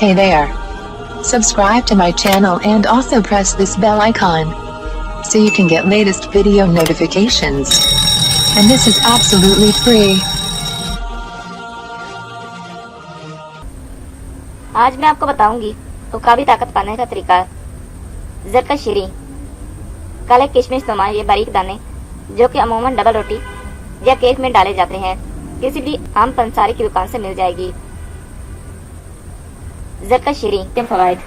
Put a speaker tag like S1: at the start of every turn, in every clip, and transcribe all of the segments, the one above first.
S1: Hey there. Subscribe to my channel and also press this bell icon so you can get latest video notifications. And this is absolutely free.
S2: आज मैं आपको बताऊंगी उकाबी ताकत पाने का तरीका। ज़रका शीरी, काले किशमिश नुमा ये बारीक दाने जो कि अमूमन डबल रोटी या केक में डाले जाते हैं, किसी भी आम पंसारी की दुकान से मिल जाएगी। ज़रका शीरी के फवाइद।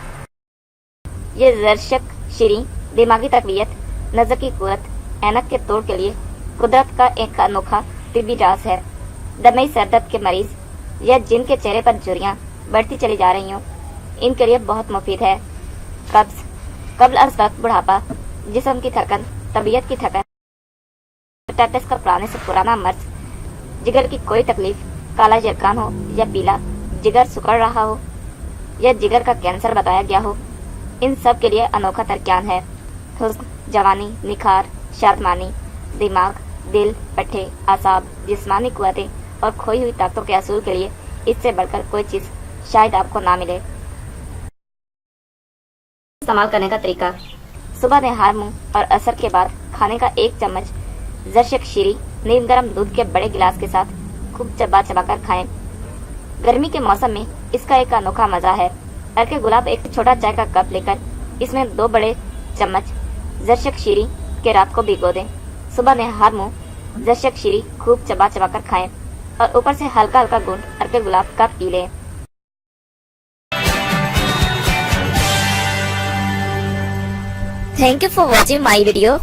S2: ये ज़रशक शीरी दिमागी तकवीयत, नज़र की कुव्वत, ऐनक के तोड़ के लिए कुदरत का एक अनोखा तिब्बी जास है। दमे सर दर्द के मरीज या जिनके चेहरे पर झुर्रियां बढ़ती चली जा रही हों, इनके लिए बहुत मुफीद है। कब्ज, कब्ल अज़ वक्त बुढ़ापा, जिस्म की थकन, तबीयत की थकन, हेपेटाइटिस का पुराने से पुराना मर्ज, जिगर की कोई तकलीफ, काला जरकान हो या पीला, जिगर सुकड़ रहा हो या जिगर का कैंसर बताया गया हो, इन सब के लिए अनोखा तरक्यान है। हुस्न, जवानी, निखार, शादमानी, दिमाग, दिल, पट्टे, आसाब, जिस्मानी कुव्वतें और खोई हुई ताकतों के असूल के लिए इससे बढ़कर कोई चीज शायद आपको ना मिले। इस्तेमाल करने का तरीका। सुबह नहार मुंह और असर के बाद खाने का 1 चम्मच ज़रशक शीरी नीम गर्म दूध के बड़े गिलास के साथ खूब चबा चबा कर खाएं। गर्मी के मौसम में इसका एक अनोखा मजा है। अर्के गुलाब एक छोटा चाय का कप लेकर इसमें 2 बड़े चम्मच ज़रशक शीरी के रात को भिगो दें। सुबह नहार मुंह ज़रशक शीरी खूब चबा चबा कर खाएं और ऊपर से हल्का हल्का घूंट अर्के गुलाब का पी लें। Thank you for watching my video.